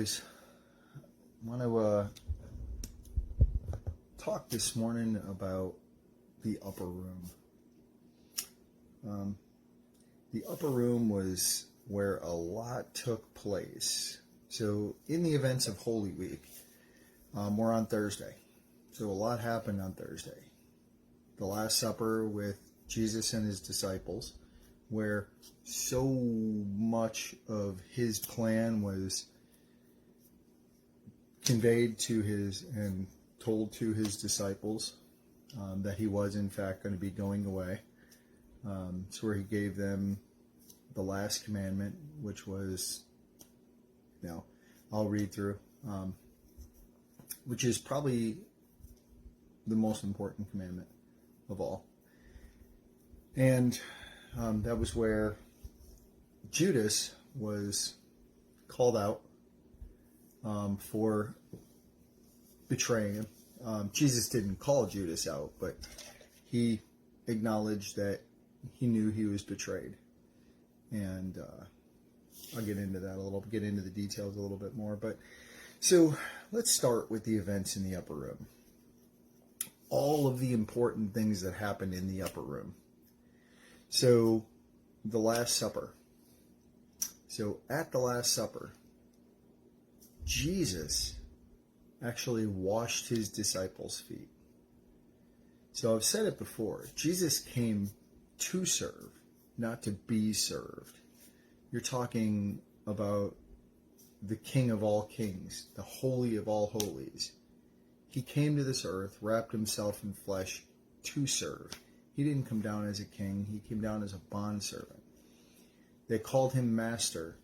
boys. I want to talk this morning about the upper room. The upper room was where a lot took place. So in the events of Holy Week, we're on Thursday. So a lot happened on Thursday. The Last Supper with Jesus and his disciples, where so much of his plan was conveyed to his and told to his disciples, that he was in fact going to be going away. It's where he gave them the last commandment, which was, I'll read through, which is probably the most important commandment of all. And that was where Judas was called out for betraying him. Jesus didn't call Judas out, but he acknowledged that he knew he was betrayed. And I'll get into that get into the details a little bit more. But so let's start with the events in the upper room. All of the important things that happened in the upper room. So the Last Supper. So at the Last Supper, Jesus actually washed his disciples' feet. So I've said it before. Jesus came to serve, not to be served. You're talking about the King of all kings, the Holy of all holies. He came to this earth, wrapped himself in flesh to serve. He didn't come down as a king. He came down as a bondservant. They called him master.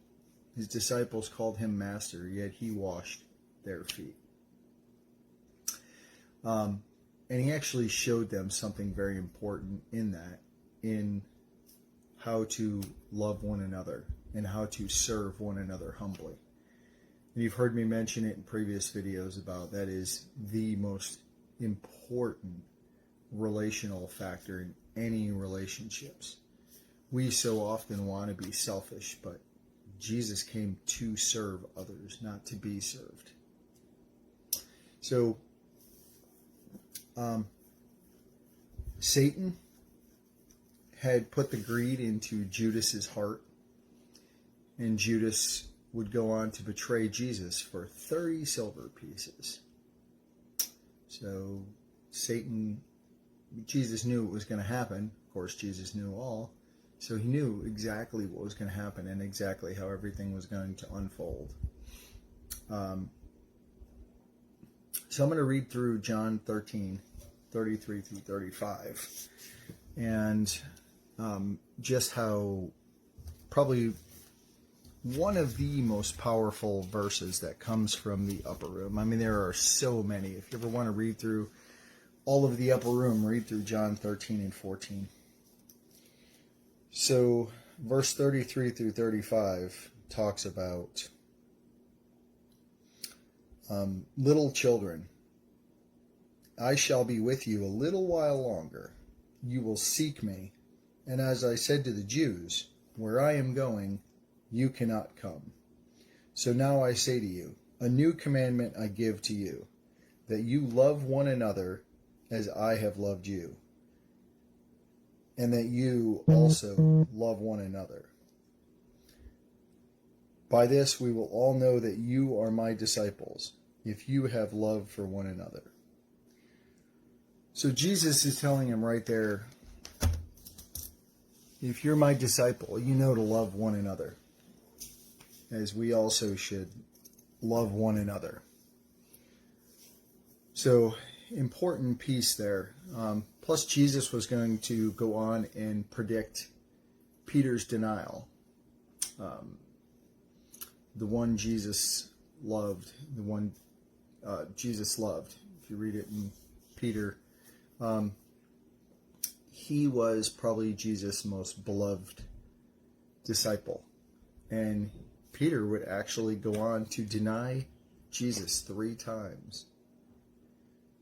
His disciples called him master, yet he washed their feet. And he actually showed them something very important in how to love one another and how to serve one another humbly. And you've heard me mention it in previous videos about that is the most important relational factor in any relationships. We so often want to be selfish, but Jesus came to serve others, not to be served. So, Satan had put the greed into Judas's heart, and Judas would go on to betray Jesus for 30 silver pieces. So Jesus knew it was going to happen. Of course, Jesus knew all. So he knew exactly what was going to happen and exactly how everything was going to unfold. So I'm going to read through John 13, 33 through 35. And just how probably one of the most powerful verses that comes from the upper room. I mean, there are so many. If you ever want to read through all of the upper room, read through John 13 and 14. So verse 33 through 35 talks about little children, I shall be with you a little while longer. You will seek me. And as I said to the Jews, where I am going, you cannot come. So now I say to you, a new commandment I give to you, that you love one another as I have loved you, and that you also love one another. By this we will all know that you are my disciples, if you have love for one another. So Jesus is telling him right there, if you're my disciple, you know to love one another, as we also should love one another. So, important piece there. Plus, Jesus was going to go on and predict Peter's denial. The one Jesus loved, Jesus loved. If you read it in Peter, he was probably Jesus' most beloved disciple. And Peter would actually go on to deny Jesus 3 times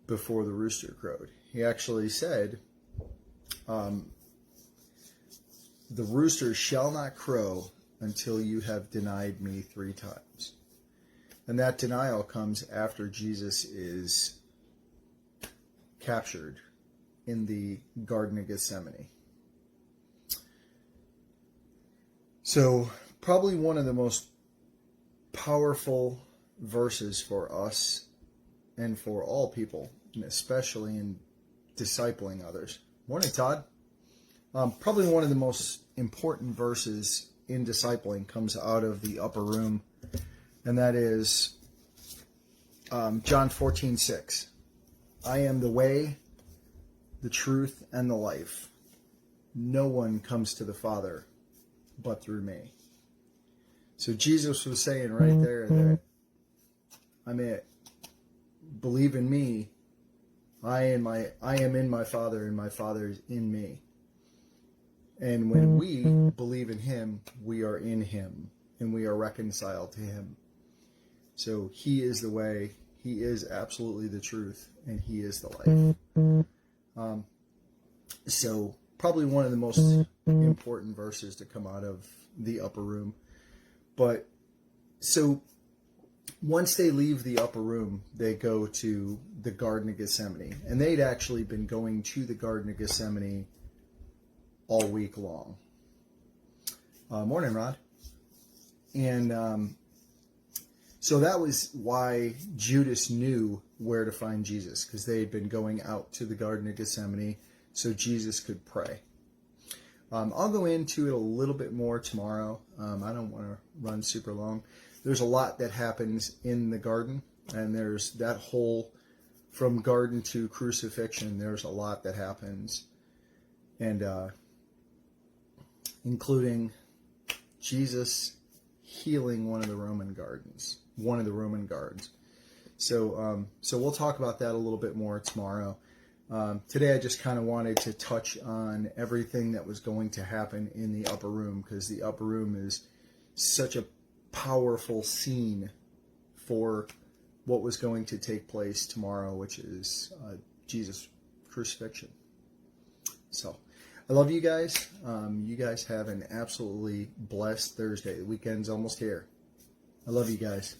before the rooster crowed. He actually said, the rooster shall not crow until you have denied me 3 times. And that denial comes after Jesus is captured in the Garden of Gethsemane. So probably one of the most powerful verses for us and for all people, and especially in discipling others. Morning, Todd. Probably one of the most important verses in discipling comes out of the upper room, and that is John 14:6. I am the way, the truth, and the life. No one comes to the Father but through me. So Jesus was saying right there that I'm it. Believe in me. I am in my Father, and my Father is in me. And when we believe in him, we are in him, and we are reconciled to him. So he is the way, he is absolutely the truth, and he is the life. So probably one of the most important verses to come out of the upper room. But so once they leave the upper room, they go to the Garden of Gethsemane. And they'd actually been going to the Garden of Gethsemane all week long. Morning, Rod. And so that was why Judas knew where to find Jesus, because they had been going out to the Garden of Gethsemane so Jesus could pray. I'll go into it a little bit more tomorrow. I don't want to run super long. There's a lot that happens in the garden, and there's that whole, from garden to crucifixion, there's a lot that happens. And including Jesus healing one of the Roman guards. So we'll talk about that a little bit more tomorrow. Today I just kind of wanted to touch on everything that was going to happen in the upper room, because the upper room is such a powerful scene for what was going to take place tomorrow, which is Jesus' crucifixion. So I love you guys. You guys have an absolutely blessed Thursday. The weekend's almost here. I love you guys.